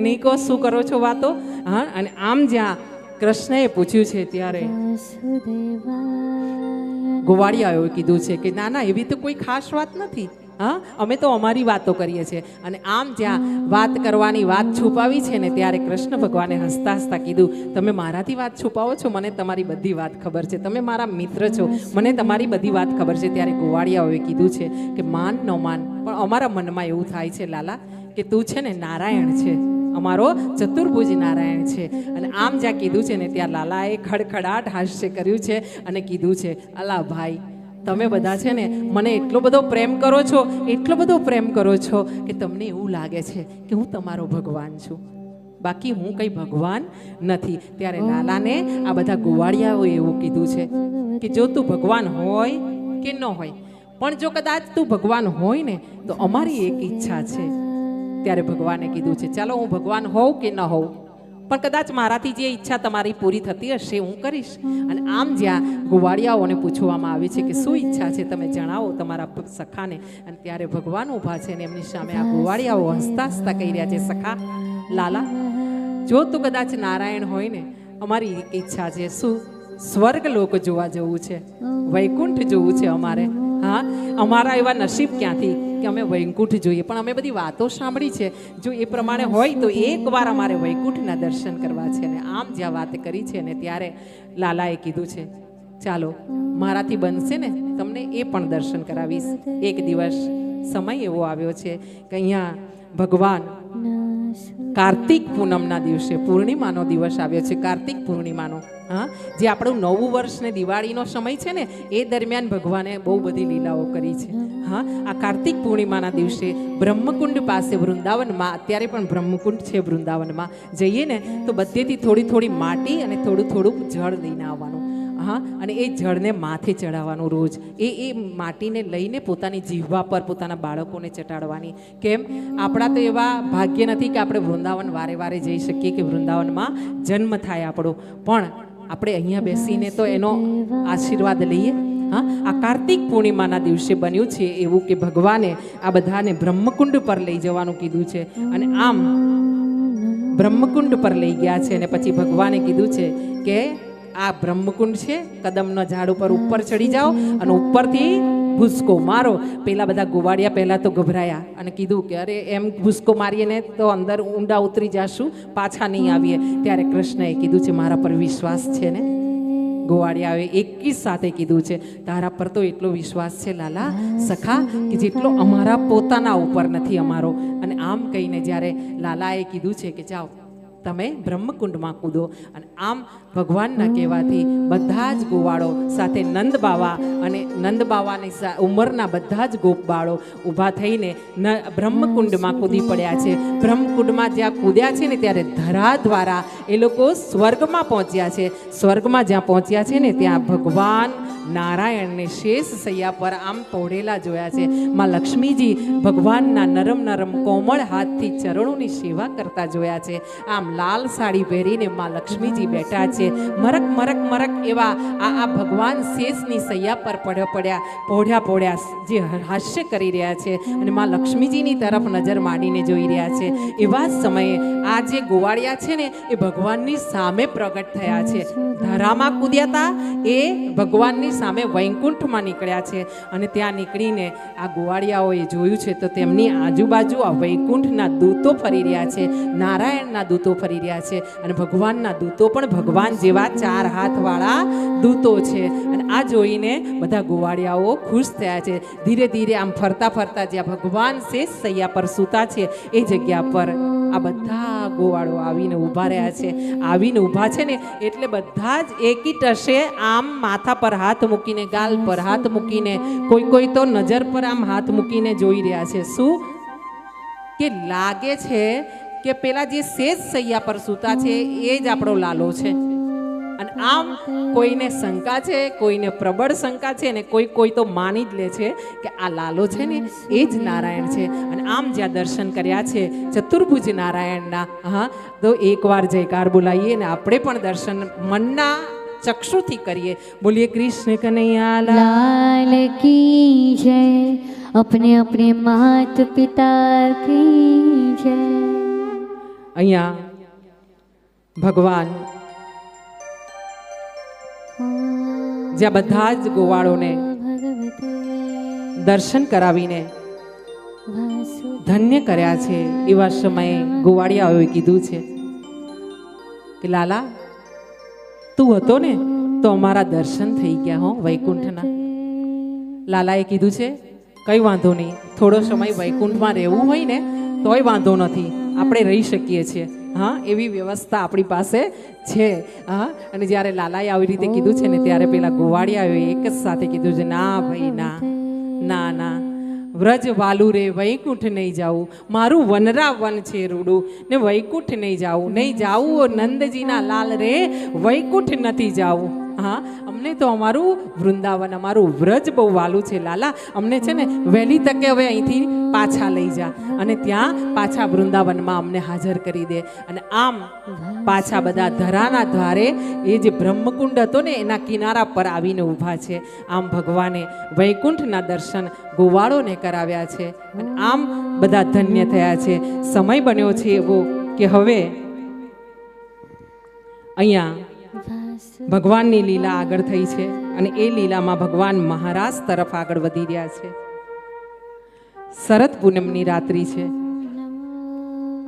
નહીં કહો શું કરો છો વાતો. હા, અને આમ જ્યાં કૃષ્ણએ પૂછ્યું છે ત્યારે ગોવાળિયાઓએ કીધું છે કે ના ના, એવી તો કોઈ ખાસ વાત નથી. હા, અમે તો અમારી વાતો કરીએ છીએ. અને આમ જ્યાં વાત કરવાની વાત છુપાવી છે ને ત્યારે કૃષ્ણ ભગવાને હસતા હસતા કીધું, તમે મારાથી વાત છુપાવો છો? મને તમારી બધી વાત ખબર છે. તમે મારા મિત્ર છો, મને તમારી બધી વાત ખબર છે. ત્યારે ગોવાળિયાઓએ કીધું છે કે માન ન માન, પણ અમારા મનમાં એવું થાય છે લાલા કે તું છે ને નારાયણ છે, અમારો ચતુર્ભુજ નારાયણ છે. અને આમ જ્યાં કીધું છે ને ત્યાં લાલાએ ખડખડાટ હાસ્ય કર્યું છે અને કીધું છે, અલા ભાઈ, તમે બધા છે ને મને એટલો બધો પ્રેમ કરો છો, એટલો બધો પ્રેમ કરો છો કે તમને એવું લાગે છે કે હું તમારો ભગવાન છું, બાકી હું કંઈ ભગવાન નથી. ત્યારે લાલાને આ બધા ગોવાળિયાઓએ એવું કીધું છે કે જો તું ભગવાન હોય કે ન હોય, પણ જો કદાચ તું ભગવાન હોય ને તો અમારી એક ઈચ્છા છે. ત્યારે ભગવાને કીધું છે, ચાલો હું ભગવાન હોઉં કે ન હોઉં, પણ કદાચ મારાથી જે ઈચ્છા તમારી પૂરી થતી હશે હું કરીશ. અને આમ જ્યાં ગોવાળિયાઓને પૂછવામાં આવે છે કે શું ઈચ્છા છે, તમે જણાવો તમારા સખાને. અને ત્યારે ભગવાન ઊભા છે ને એમની સામે આ ગોવાળિયાઓ હસતા હસતા કહી રહ્યા છે, સખા લાલા, જો તું કદાચ નારાયણ હોય ને, અમારી એક ઈચ્છા છે. શું? સ્વર્ગ લોક જોવા જવું છે, વૈકુંઠ જોવું છે અમારે. હા, અમારા એવા નસીબ ક્યાંથી કે અમે વૈકુંઠ જોઈએ, પણ અમે બધી વાતો સાંભળી છે. જો એ પ્રમાણે હોય તો એકવાર અમારે વૈકુંઠના દર્શન કરવા છે. ને આમ જ્યાં વાત કરી છે ને ત્યારે લાલાએ કીધું છે, ચાલો મારાથી બનશે ને તમને એ પણ દર્શન કરાવીશ. એક દિવસ સમય એવો આવ્યો છે કે અહીંયા ભગવાન કાર્તિક પૂનમના દિવસે, પૂર્ણિમાનો દિવસ આવ્યો છે, કાર્તિક પૂર્ણિમાનો. હા, જે આપણું નવું વર્ષ ને દિવાળીનો સમય છે ને એ દરમિયાન ભગવાને બહુ બધી લીલાઓ કરી છે. હા, આ કાર્તિક પૂર્ણિમાના દિવસે બ્રહ્મકુંડ પાસે વૃંદાવનમાં, અત્યારે પણ બ્રહ્મકુંડ છે વૃંદાવનમાં, જઈએ ને તો બધેથી થોડી થોડી માટી અને થોડું થોડું જળ લઈને આવવાનું. હા, અને એ જળને માથે ચડાવવાનું રોજ. એ માટીને લઈને પોતાની જીહવા પર પોતાના બાળકોને ચટાડવાની. કેમ? આપણા તો એવા ભાગ્ય નથી કે આપણે વૃંદાવન વારે વારે જઈ શકીએ, કે વૃંદાવનમાં જન્મ થાય આપણો, પણ આપણે અહીંયા બેસીને તો એનો આશીર્વાદ લઈએ. હા, આ કાર્તિક પૂર્ણિમાના દિવસે બન્યું છે એવું કે ભગવાને આ બધાને બ્રહ્મકુંડ પર લઈ જવાનું કીધું છે. અને આમ બ્રહ્મકુંડ પર લઈ ગયા છે અને પછી ભગવાને કીધું છે કે આ બ્રહ્મકુંડ છે, કદમના ઝાડ ઉપર ઉપર ચડી જાઓ અને ઉપરથી ભૂસકો મારો. પેલા બધા ગોવાળિયા પહેલા તો ગભરાયા અને કીધું કે અરે એમ ભૂસકો મારીએ ને તો અંદર ઊંડા ઉતરી જાશું, પાછા નહીં આવીએ. ત્યારે કૃષ્ણએ કીધું છે, મારા પર વિશ્વાસ છે ને? ગોવાળિયાએ એકી સાથે કીધું છે, તારા પર તો એટલો વિશ્વાસ છે લાલા સખા કે જેટલો અમારા પોતાના ઉપર નથી અમારો. અને આમ કહીને જ્યારે લાલાએ કીધું છે કે જાઓ તમે બ્રહ્મકુંડમાં કૂદો. અને આમ ભગવાનના કહેવાથી બધા જ ગોવાળો સાથે નંદ બાવા અને નંદ બાવાની ઉંમરના બધા જ ગોપબાળો ઊભા થઈને બ્રહ્મકુંડમાં કૂદી પડ્યા છે. બ્રહ્મકુંડમાં જ્યાં કૂદ્યા છે ને ત્યારે ધરા દ્વારા એ લોકો સ્વર્ગમાં પહોંચ્યા છે. સ્વર્ગમાં જ્યાં પહોંચ્યા છે ને ત્યાં ભગવાન નારાયણને શેષ સૈયા પર આમ પોઢેલા જોયા છે. માં લક્ષ્મીજી ભગવાનના નરમ નરમ કોમળ હાથથી ચરણોની સેવા કરતા જોયા છે. આમ લાલ સાડી પહેરીને માં લક્ષ્મીજી બેઠા છે. મરક મરક મરક એવા આ ભગવાન શેષની સૈયા પર પોઢ્યા જે હાસ્ય કરી રહ્યા છે અને માં લક્ષ્મીજીની તરફ નજર માંડીને જોઈ રહ્યા છે. એવા સમયે આ જે ગોવાળિયા છે ને એ ભગવાનની સામે પ્રગટ થયા છે. ધરામાં કૂદ્યા હતા એ ભગવાનની સામે વૈકુંઠમાં નીકળ્યા છે. અને ત્યાં નીકળીને આ ગોવાળિયાઓએ જોયું છે તો તેમની આજુબાજુ આ વૈકુંઠના દૂતો ફરી રહ્યા છે, નારાયણના દૂતો ફરી રહ્યા છે. અને ભગવાનના દૂતો પણ ભગવાન જેવા 4 હાથવાળા દૂતો છે. અને આ જોઈને બધા ગોવાળિયાઓ ખુશ થયા છે. ધીરે ધીરે આમ ફરતા ફરતા જ્યાં ભગવાન શેષ સૈયા પર સૂતા છે એ જગ્યા પર આ બધા ગોવાળો આવીને ઊભા રહ્યા છે. આવીને ઊભા છે ને એટલે બધા જ એકી ટશે આમ માથા પર હાથ મૂકીને, ગાલ પર હાથ મૂકીને, કોઈ તો નજર પર આમ હાથ મૂકીને જોઈ રહ્યા છે. શું કે લાગે છે કે પેલા જે શેષ સૈયા પર સૂતા છે એ જ આપણો લાલો છે. અને આમ કોઈને શંકા છે, કોઈને પ્રબળ શંકા છે ને કોઈ તો માની જ લે છે કે આ લાલો છે ને એ જ નારાયણ છે. અને આમ જ્યાં દર્શન કર્યા છે ચતુર્ભુજ નારાયણના, હા, તો એકવાર જયકાર બોલાવીએ ને આપણે પણ દર્શન મનના ચક્ષુથી કરીએ. બોલીએ કૃષ્ણ કનૈયા लाल की जय, अपने अपने मात पिता की जय. અહીંયા ભગવાન જ્યાં બધા જ ગોવાળોને દર્શન કરાવીને ધન્ય કર્યા છે, એવા સમયે ગોવાળિયાઓએ કીધું છે કે લાલા તું હતો ને તો અમારા દર્શન થઈ ગયા હો વૈકુંઠના. લાલાએ કીધું છે કંઈ વાંધો નહીં, થોડો સમય વૈકુંઠમાં રહેવું હોય ને તોય વાંધો નથી, આપણે રહી શકીએ છીએ. હા, એવી વ્યવસ્થા આપણી પાસે છે. હા, અને જ્યારે લાલાએ આવી રીતે કીધું છે ને ત્યારે પેલા ગોવાળિયાઓએ એક જ સાથે કીધું છે ના ભાઈ ના, ના ના, વ્રજ વાલું રે વૈકુંઠ નહીં જાવું, મારું વનરા વન છે રૂડું ને વૈકુંઠ નહીં જાવું, નહીં જાવું નંદજીના લાલ રે વૈકુંઠ નથી જાવું. હા, અમને તો અમારું વૃંદાવન, અમારું વ્રજ બહુ વાલું છે લાલા, અમને છે ને વહેલી તકે હવે અહીંથી પાછા લઈ જા અને ત્યાં પાછા વૃંદાવનમાં અમને હાજર કરી દે. અને આમ પાછા બધા ધરાના દ્વારે એ જે બ્રહ્મકુંડ હતો ને એના કિનારા પર આવીને ઊભા છે. આમ ભગવાને વૈકુંઠના દર્શન ગોવાળોને કરાવ્યા છે અને આમ બધા ધન્ય થયા છે. સમય બન્યો છે એવો કે હવે અહીંયા ભગવાનની લીલા આગળ થઈ છે અને એ લીલામાં ભગવાન મહારાજ તરફ આગળ વધી રહ્યા છે. શરદ પૂનમની રાત્રિ છે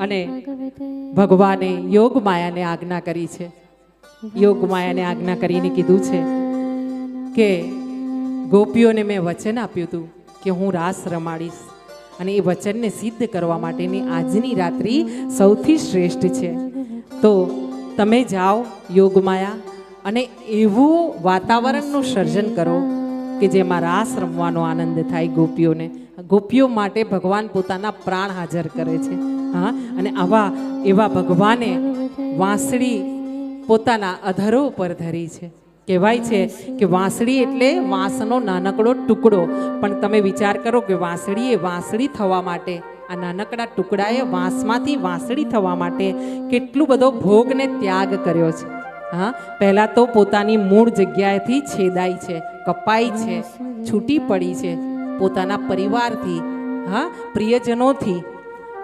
અને ભગવાને યોગ માયાને આજ્ઞા કરી છે. યોગ માયાને આજ્ઞા કરીને કીધું છે કે ગોપીઓને મેં વચન આપ્યું હતું કે હું રાસ રમાડીશ અને એ વચનને સિદ્ધ કરવા માટેની આજની રાત્રિ સૌથી શ્રેષ્ઠ છે. તો તમે જાઓ યોગમાયા અને એવું વાતાવરણનું સર્જન કરો કે જેમાં રાસ રમવાનો આનંદ થાય ગોપીઓને. ગોપીઓ માટે ભગવાન પોતાના પ્રાણ હાજર કરે છે. હા, અને એવા ભગવાને વાંસળી પોતાના અધરો પર ધરી છે. કહેવાય છે કે વાંસળી એટલે વાંસનો નાનકડો ટુકડો, પણ તમે વિચાર કરો કે વાંસળી થવા માટે, આ નાનકડા ટુકડાએ વાંસમાંથી વાંસળી થવા માટે કેટલું બધો ભોગને ત્યાગ કર્યો છે. હા, પહેલાં તો પોતાની મૂળ જગ્યાએથી છેદાઈ છે, કપાઈ છે, છૂટી પડી છે પોતાના પરિવારથી, હા, પ્રિયજનોથી,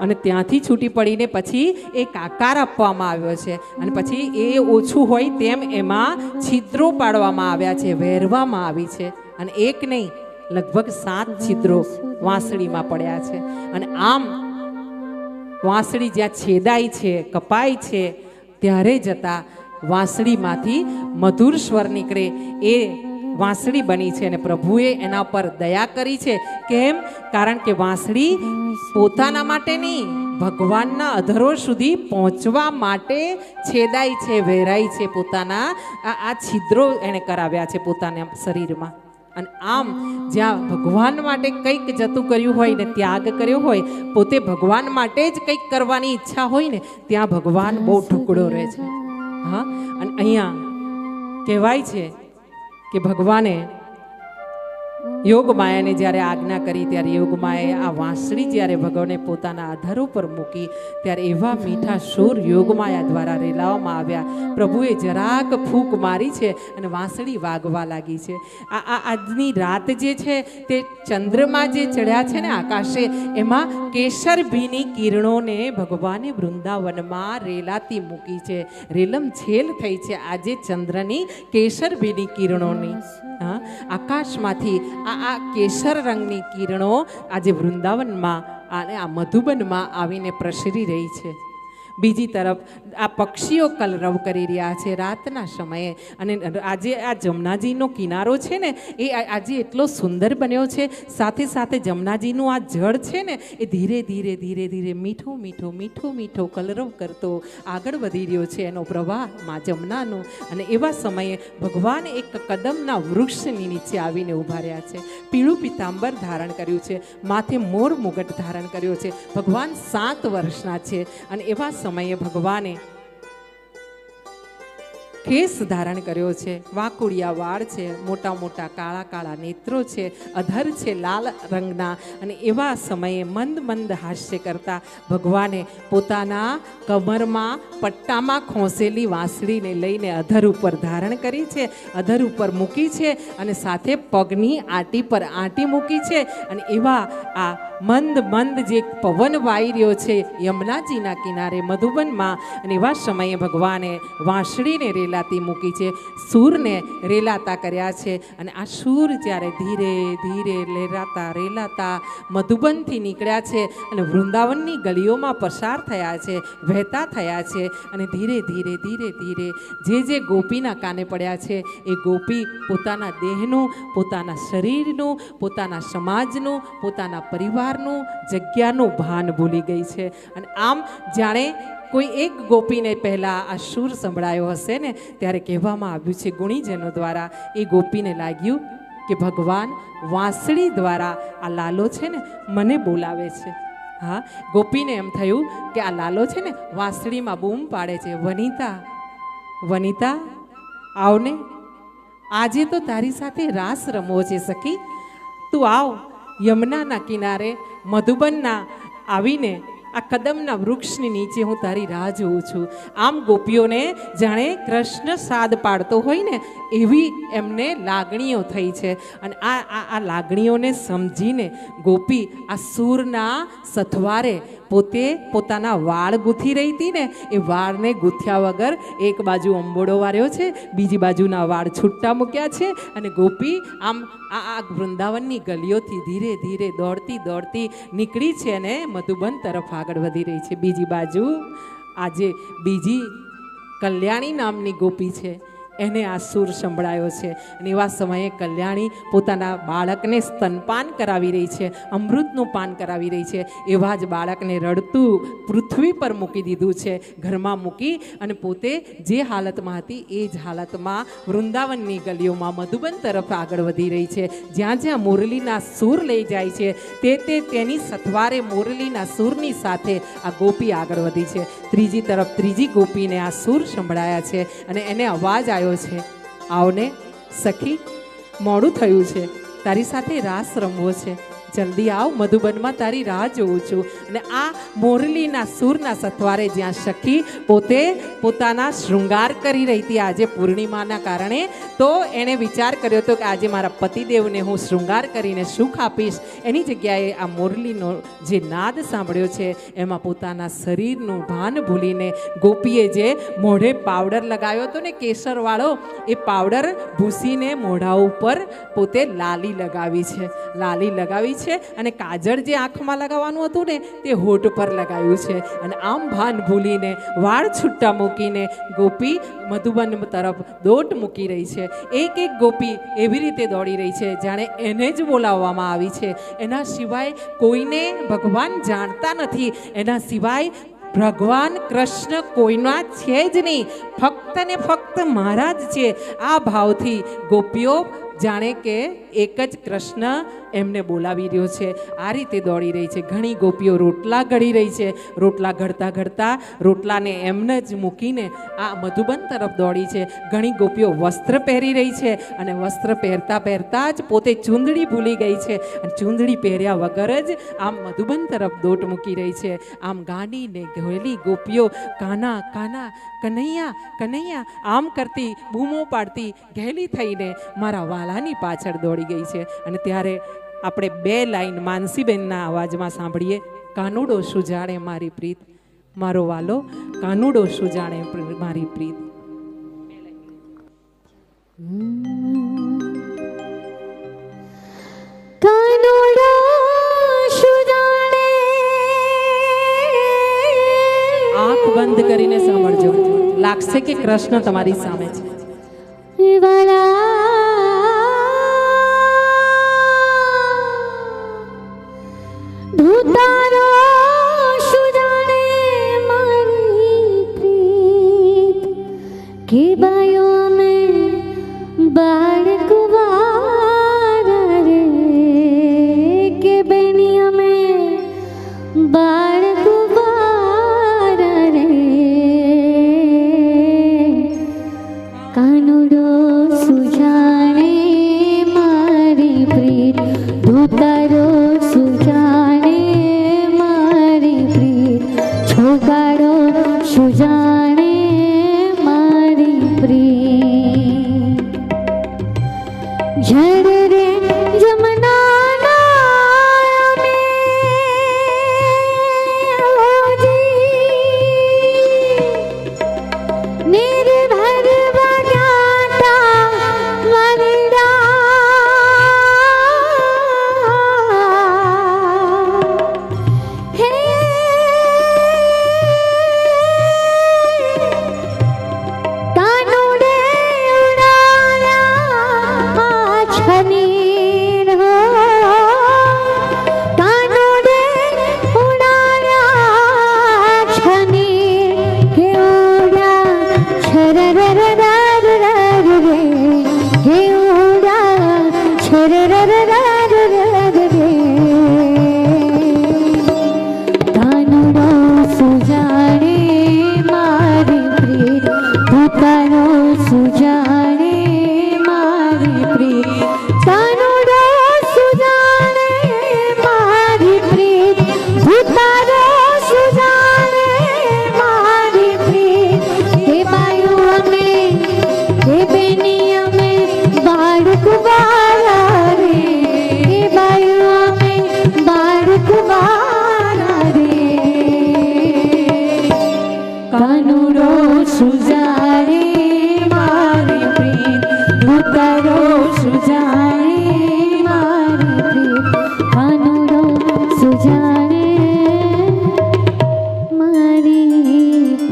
અને ત્યાંથી છૂટી પડીને પછી એક આકાર આપવામાં આવ્યો છે અને પછી એ ઓછું હોય તેમ એમાં છિદ્રો પાડવામાં આવ્યા છે, વહેરવામાં આવી છે. અને એક નહીં, લગભગ 7 છિદ્રો વાંસળીમાં પડ્યા છે. અને આમ વાંસળી જ્યાં છેદાય છે, કપાય છે, ત્યારે જતા વાંસળીમાંથી મધુર સ્વર નીકળે એ વાંસળી બની છે. અને પ્રભુએ એના પર દયા કરી છે. કેમ? કારણ કે વાંસળી પોતાના માટે નહીં, ભગવાનના અધરો સુધી પહોંચવા માટે છેદાય છે, વહેરાય છે. પોતાના આ છિદ્રો એણે કરાવ્યા છે પોતાના શરીરમાં. અને આમ જ્યાં ભગવાન માટે કંઈક જતું કર્યું હોય ને, ત્યાગ કર્યો હોય, પોતે ભગવાન માટે જ કંઈક કરવાની ઈચ્છા હોય ને, ત્યાં ભગવાન બહુ ઢુકડો રહે છે. હા, અને અહીંયા કહેવાય છે કે ભગવાને યોગમાયાને જ્યારે આજ્ઞા કરી ત્યારે યોગમાયાએ આ વાંસળી જ્યારે ભગવાને પોતાના આધારો પર મૂકી ત્યારે એવા મીઠા સૂર યોગમાયા દ્વારા રેલાવવામાં આવ્યા. પ્રભુએ જરાક ફૂંક મારી છે અને વાંસળી વાગવા લાગી છે. આજની રાત જે છે તે ચંદ્રમાં જે ચડ્યા છે ને આકાશે, એમાં કેસર ભીની કિરણોને ભગવાને વૃંદાવનમાં રેલાતી મૂકી છે. રેલમ છેલ થઈ છે આજે ચંદ્રની કેસર ભીની કિરણોની. હા, આકાશમાંથી આ કેસર રંગની કિરણો આજે વૃંદાવનમાં અને આ મધુબનમાં આવીને પ્રસરી રહી છે. બીજી તરફ આ પક્ષીઓ કલરવ કરી રહ્યા છે રાતના સમયે. અને આજે આ જમનાજીનો કિનારો છે ને એ આજે એટલો સુંદર બન્યો છે. સાથે સાથે જમનાજીનું આ જળ છે ને એ ધીરે ધીરે ધીરે ધીરે મીઠો મીઠો મીઠો મીઠો કલરવ કરતો આગળ વધી રહ્યો છે એનો પ્રવાહ માં જમનાનો. અને એવા સમયે ભગવાન એક કદમના વૃક્ષની નીચે આવીને ઊભા રહ્યા છે. પીળું પિતાંબર ધારણ કર્યું છે, માથે મોર મુગટ ધારણ કર્યો છે. ભગવાન 7 વર્ષના છે અને એવા સમયે ભગવાને કેસ ધારણ કર્યો છે, વાકુડિયા વાળ છે, મોટા મોટા કાળા કાળા નેત્રો છે, અધર છે લાલ રંગના. અને એવા સમયે મંદ મંદ હાસ્ય કરતા ભગવાને પોતાના કમરમાં પટ્ટામાં ખોસેલી વાંસળીને લઈને અધર ઉપર ધારણ કરી છે, અધર ઉપર મૂકી છે અને સાથે પગની આંટી પર આંટી મૂકી છે. અને એવા આ મંદ મંદ જે પવન વાઈ રહ્યો છે યમુનાજીના કિનારે મધુબનમાં, અને એવા સમયે ભગવાને વાંસળીને રેલાતી મૂકી છે, સૂરને રેલાતા કર્યા છે. અને આ સૂર જ્યારે ધીરે ધીરે રેલાતા મધુબનથી નીકળ્યા છે અને વૃંદાવનની ગલીઓમાં પસાર થયા છે, વહેતા થયા છે. અને ધીરે ધીરે ધીરે ધીરે જે ગોપીના કાને પડ્યા છે એ ગોપી પોતાના દેહનું, પોતાના શરીરનું, પોતાના સમાજનું, પોતાના પરિવારનું, જગ્યાનું ભાન ભૂલી ગઈ છે. અને આમ જાણે કોઈ એક ગોપીને પહેલાં આ સૂર સંભળાયો હશે ને, ત્યારે કહેવામાં આવ્યું છે ગુણીજનો દ્વારા, એ ગોપીને લાગ્યું કે ભગવાન વાંસળી દ્વારા આ લાલો છે ને મને બોલાવે છે. હા, ગોપીને એમ થયું કે આ લાલો છે ને વાંસળીમાં બૂમ પાડે છે, વનિતા વનિતા આવને, આજે તો તારી સાથે રાસ રમવો છે સખી, તું આવ. યમુનાના કિનારે મધુબનના આવીને આ કદમના વૃક્ષની નીચે હું તારી રાહ જોઉં છું. આમ ગોપીઓને જાણે કૃષ્ણ સાદ પાડતો હોય ને એવી એમને લાગણીઓ થઈ છે. અને આ લાગણીઓને સમજીને ગોપી આ સૂરના સથવારે પોતે પોતાના વાળ ગૂંથી રહી હતી ને, એ વાળને ગૂંથ્યા વગર એક બાજુ અંબોડો વાર્યો છે, બીજી બાજુના વાળ છૂટા મૂક્યા છે. અને ગોપી આમ આ વૃંદાવનની ગલીઓથી ધીરે ધીરે દોડતી દોડતી નીકળી છે અને મધુબન તરફ આગળ વધી રહી છે. બીજી બાજુ આજે બીજી કલ્યાણી નામની ગોપી છે, એને આ સૂર સંભળાયો છે. અને એવા સમયે કલ્યાણી પોતાના બાળકને સ્તનપાન કરાવી રહી છે, અમૃતનું પાન કરાવી રહી છે. એવા જ બાળકને રડતું પૃથ્વી પર મૂકી દીધું છે, ઘરમાં મૂકી અને પોતે જે હાલતમાં હતી એ જ હાલતમાં વૃંદાવનની ગલીઓમાં મધુબન તરફ આગળ વધી રહી છે. જ્યાં જ્યાં મુરલીના સૂર લઈ જાય છે તેની સથવારે મુરલીના સૂરની સાથે આ ગોપી આગળ વધી છે. ત્રીજી તરફ ત્રીજી ગોપીને આ સૂર સંભળાયા છે અને એને અવાજ આવ્યો છે, આવને સખી, મોડું થયું છે, તારી સાથે રાસ રમવો છે, જલ્દી આવ, મધુબનમાં તારી રાહ જોઉં છું. અને આ મોરલીના સૂરના સથવારે જ્યાં સખી પોતે પોતાના શૃંગાર કરી રહી હતી આજે પૂર્ણિમાના કારણે, તો એણે વિચાર કર્યો હતો કે આજે મારા પતિદેવને હું શૃંગાર કરીને સુખ આપીશ. એની જગ્યાએ આ મોરલીનો જે નાદ સાંભળ્યો છે એમાં પોતાના શરીરનું ભાન ભૂલીને ગોપીએ જે મોઢે પાવડર લગાવ્યો હતો ને કેસરવાળો, એ પાવડર ભૂસીને મોઢા ઉપર પોતે લાલી લગાવી છે અને કાજળ જે આંખમાં લગાવવાનું હતું ને તે હોઠ પર લગાવ્યું છે. અને આમ ભાન ભૂલીને વાળ છૂટા મૂકીને ગોપી મધુબન તરફ દોટ મૂકી રહી છે. એક એક ગોપી એવી રીતે દોડી રહી છે જાણે એને જ બોલાવવામાં આવી છે. એના સિવાય કોઈને ભગવાન જાણતા નથી, એના સિવાય ભગવાન કૃષ્ણ કોઈના છે જ નહીં, ફક્ત ને ફક્ત મારા જ છે. આ ભાવથી ગોપીઓ જાણે કે એક જ કૃષ્ણ એમને બોલાવી રહ્યો છે, આ રીતે દોડી રહી છે. ઘણી ગોપીઓ રોટલા ઘડી રહી છે, રોટલા ઘડતા ઘડતા રોટલાને એમને જ મૂકીને આ મધુબન તરફ દોડી છે. ઘણી ગોપીઓ વસ્ત્ર પહેરી રહી છે અને વસ્ત્ર પહેરતા પહેરતા જ પોતે ચૂંદડી ભૂલી ગઈ છે અને ચૂંદડી પહેર્યા વગર જ આમ મધુબન તરફ દોટ મૂકી રહી છે. આમ ગાંડીને ઘોયેલી ગોપીઓ કાના કાના, કનૈયા કનૈયા આમ કરતી બૂમો પાડતી ઘેલી થઈને મારા વાલાની પાછળ દોડી ગઈ છે. અને ત્યારે આપણે બે લાઈન માનસીબેનના અવાજમાં સાંભળીએ, કાનુડો શું જાણે મારી પ્રીત, મારો વાલો કાનુડો શું જાણે મારી પ્રીત. કાનુડો શું જાણે, આંખ બંધ કરીને સાંભળજો, લાગશે કે કૃષ્ણ તમારી સામે છે. વાલા ધૂતારો શું જાણે મારી પ્રીત, કે બાયો મેં બાળક વારા રે, કે બેનિયા મેં બાળક વારા રે. કાનુડો શું જાણે મારી પ્રીત, ધૂતારો શું જાણે મારી પ્રીત, છોકરો શું જાણે મારી પ્રીત. ઝર રે જમનાના મેં કાનુડો સુજાણે મારી પ્રીત ધૂતરો સુજાણે મારી પ્રીત કાનુડો સુજાણે મારી પ્રીત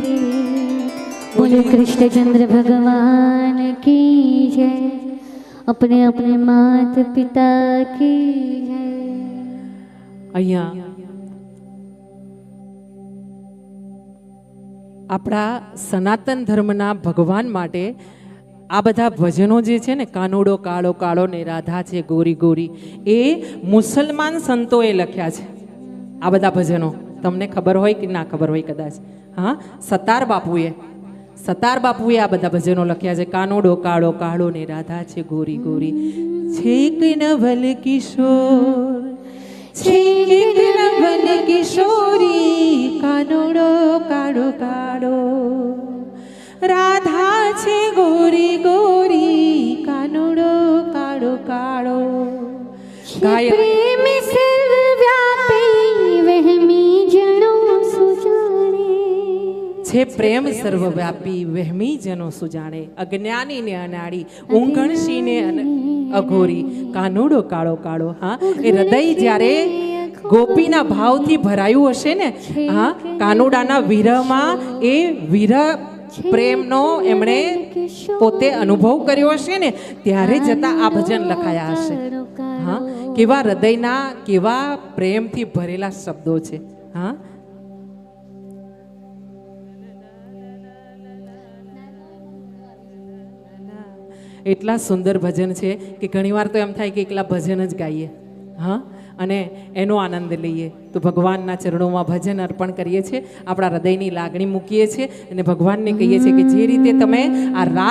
બોલો कृष्णचंद्र भगवान की जय अपने अपने मात पिता की जय અહીંયા આપણા સનાતન ધર્મના ભગવાન માટે આ બધા ભજનો જે છે ને, કાનુડો કાળો કાળો ને રાધા છે ગોરી ગોરી, એ મુસલમાન સંતોએ લખ્યા છે. આ બધા ભજનો તમને ખબર હોય કે ના ખબર હોય કદાચ. હા, સતાર બાપુએ આ બધા ભજનો લખ્યા છે. કાનુડો કાળો કાળો ને રાધા છે ગોરી ગોરી, છેક નવલ કિશોર છેક નવલ કિશોરી, કાનુડો કાળો કાળો રાધા છે ગોરી ગોરી, કાનુડો કાળો કાળો. પ્રેમ સર્વવ્યાપી વહેમી જણો સુજાણે, છે પ્રેમ સર્વવ્યાપી વહેમી જનો સુજાણે, અજ્ઞાનીને અનાડી ઊંઘણશીને અઘોરી, કાનુડો કાળો કાળો. હા, એ હૃદય જ્યારે ગોપીના ભાવથી ભરાયું હશે ને, હા, કાનુડાના વિરહમાં એ વિરહ પ્રેમનો એમણે પોતે અનુભવ કર્યો હશે ને, ત્યારે જતા આ ભજન લખાયા હશે. હા, કેવા હૃદયના કેવા પ્રેમથી ભરેલા શબ્દો છે. હા, એટલા સુંદર ભજન છે કે ઘણીવાર તો એમ થાય કે એકલા ભજન જ ગાઈએ, હા, અને એનો આનંદ લઈએ. તો ભગવાનના ચરણોમાં ભજન અર્પણ કરીએ છીએ, આપણા હૃદયની લાગણી મૂકીએ છીએ અને ભગવાનને કહીએ છીએ કે જે રીતે તમે આ રાત